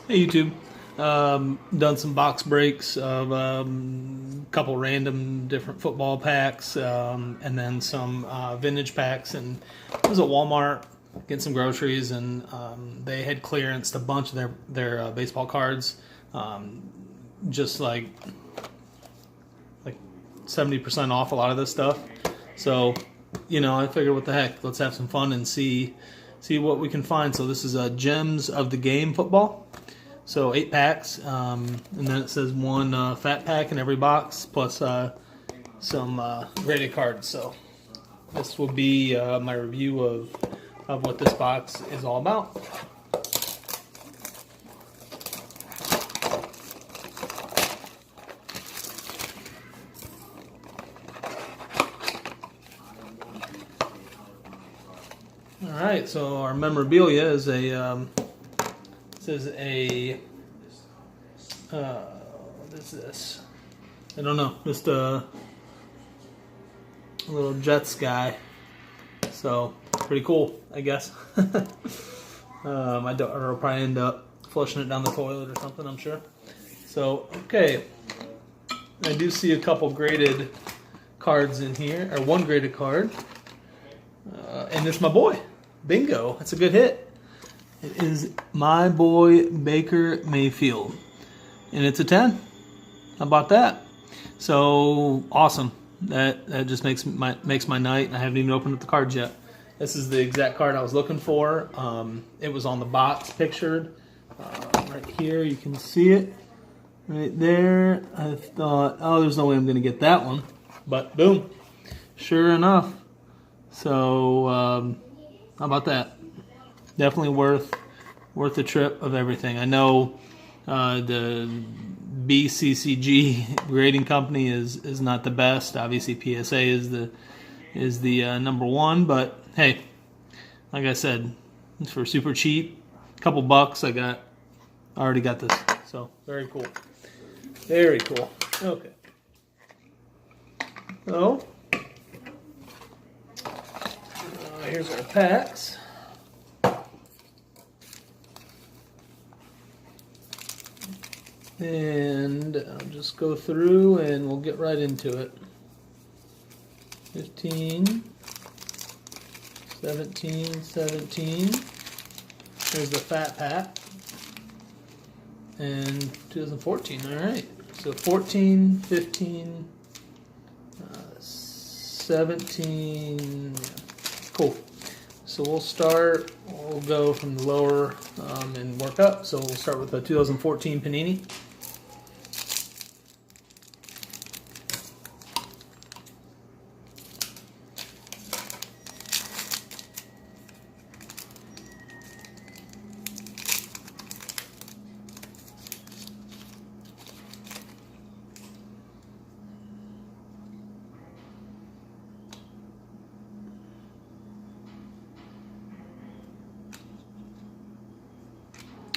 Hey YouTube, done some box breaks of a couple random different football packs, and then some vintage packs. And I was at Walmart getting some groceries, and they had clearanced a bunch of their baseball cards, just like 70% off a lot of this stuff. So, I figured, what the heck, let's have some fun and see what we can find. So this is Gems of the Game football. So 8 packs, and then it says one fat pack in every box, plus some graded cards. So this will be my review of what this box is all about. All right, so our memorabilia is what is this? I don't know. Just a little Jets guy. So pretty cool, I guess. I'll probably end up flushing it down the toilet or something, I'm sure. So, okay. I do see a couple graded cards in here, or one graded card. And it's my boy. Bingo. That's a good hit. It is my boy Baker Mayfield, and it's a 10. How about that? So awesome. That just makes my night. I haven't even opened up the cards yet. This is the exact card I was looking for. It was on the box pictured right here. You can see it right there. I thought, oh, there's no way I'm going to get that one, but boom, sure enough. So how about that? Definitely worth the trip of everything. I know the BCCG grading company is not the best. Obviously, PSA is the number one. But hey, like I said, it's for super cheap, a couple bucks. I already got this. So very cool, very cool. Okay, so here's our packs. And I'll just go through and we'll get right into it. 15, 17, 17. There's the fat pack. And 2014, all right. So 14, 15, 17. Cool. So we'll go from the lower and work up. So we'll start with the 2014 Panini.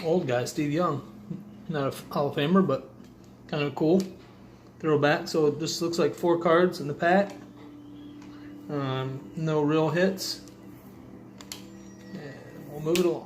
Old guy, Steve Young. Not a Hall of Famer, but kind of cool. Throwback. So this looks like 4 cards in the pack. No real hits. And we'll move it along.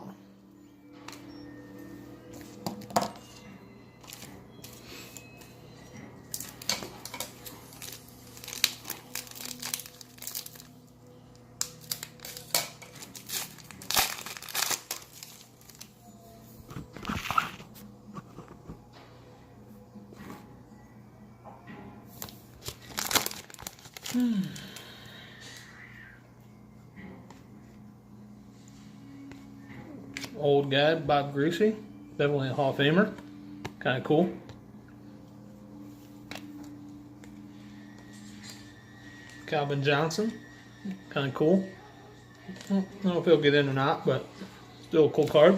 Old guy, Bob Greasy. Definitely a Hall of Famer. Kind of cool. Calvin Johnson. Kind of cool. I don't know if he'll get in or not, but still a cool card.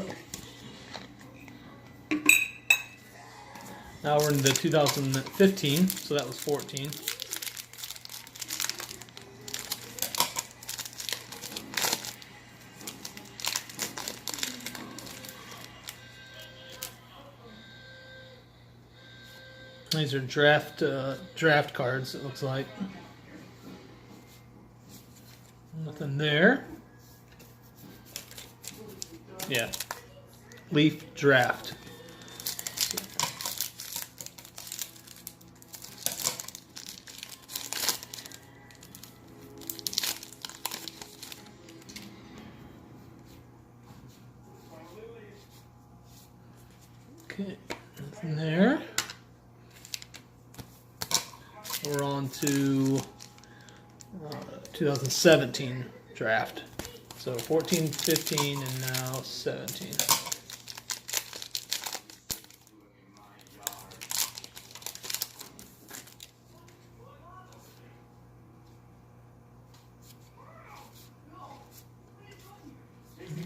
Now we're in the 2015, so that was 14. These are draft cards, it looks like. Nothing there. Yeah. Leaf draft. Okay, nothing there. We're on to 2017 draft. So 14, 15, and now 17.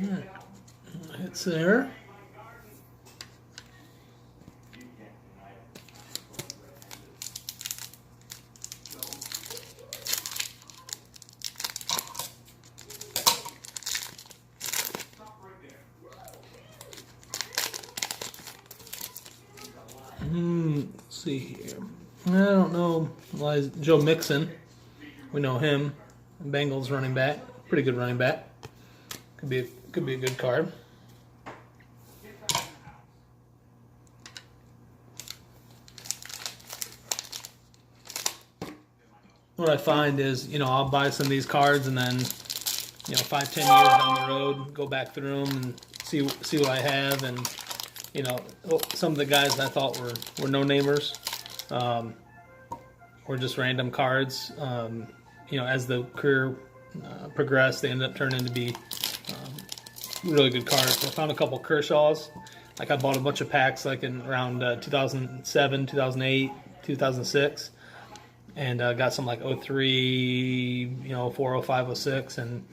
Alright, hits there. Let's see here. I don't know. Joe Mixon. We know him. Bengals running back. Pretty good running back. Could be a good card. What I find is, I'll buy some of these cards and then, 5, 10 years down the road, go back through them and see what I have. And, some of the guys I thought were no-namers, or just random cards. As the career progressed, they ended up turning to be really good cards. I found a couple Kershaws. Like I bought a bunch of packs like in around 2007, 2008, 2006. And got some like 03, 4, 05, 06, and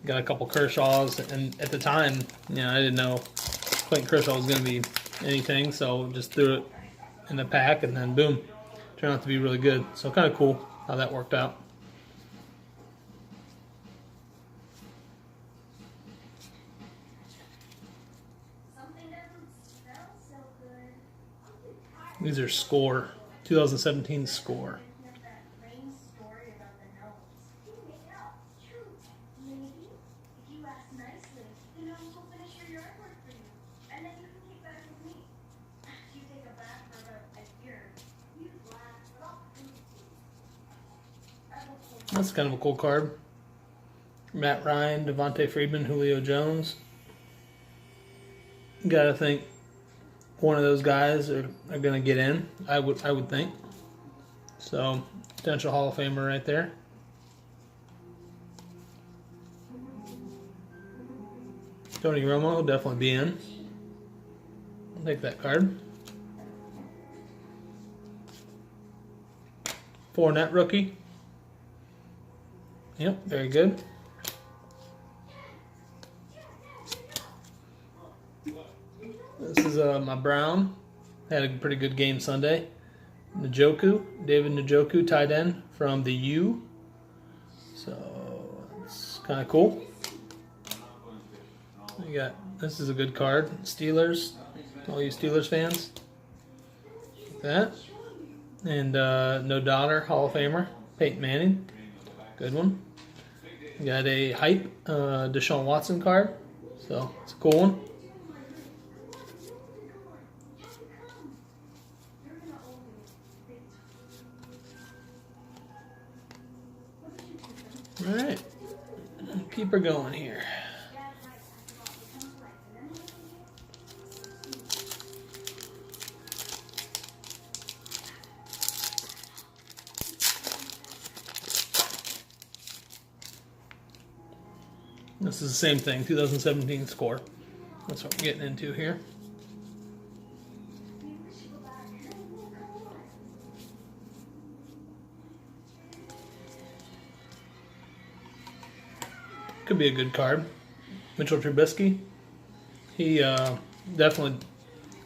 got a couple Kershaws. And at the time, I didn't know Clayton Kershaw was going to be anything, so just threw it in the pack, and then boom, turned out to be really good. So kind of cool how that worked out. These are Score, 2017 Score. That's kind of a cool card. Matt Ryan, Devontae Freeman, Julio Jones. Gotta think one of those guys are gonna get in. I would think. So potential Hall of Famer right there. Tony Romo will definitely be in. I'll take that card. Fournette rookie. Yep, very good. This is my Brown. Had a pretty good game Sunday. David Njoku, tight end from the U. So it's kind of cool. This is a good card. Steelers, all you Steelers fans. Like that. And No Dollar, Hall of Famer, Peyton Manning. Good one. Got a hype Deshaun Watson card. So it's a cool one. Alright. Keep her going here. This is the same thing, 2017 Score. That's what we're getting into here. Could be a good card. Mitchell Trubisky. He definitely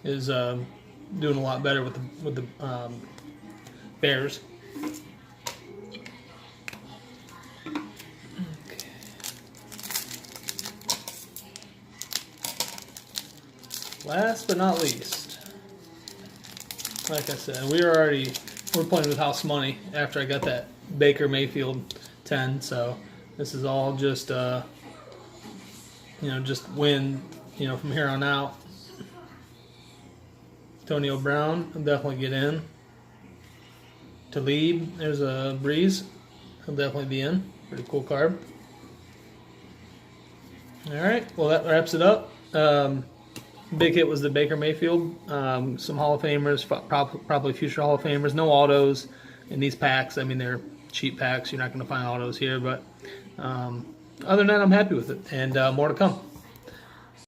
is doing a lot better with the Bears. Last but not least, like I said, we're playing with house money after I got that Baker Mayfield 10. So this is all just just win, from here on out. Antonio Brown will definitely get in. Talib, there's a Breeze. He'll definitely be in. Pretty cool card. All right, well that wraps it up. Big hit was the Baker Mayfield. Some Hall of Famers, probably future Hall of Famers. No autos in these packs. I mean, they're cheap packs. You're not going to find autos here. But other than that, I'm happy with it. And more to come.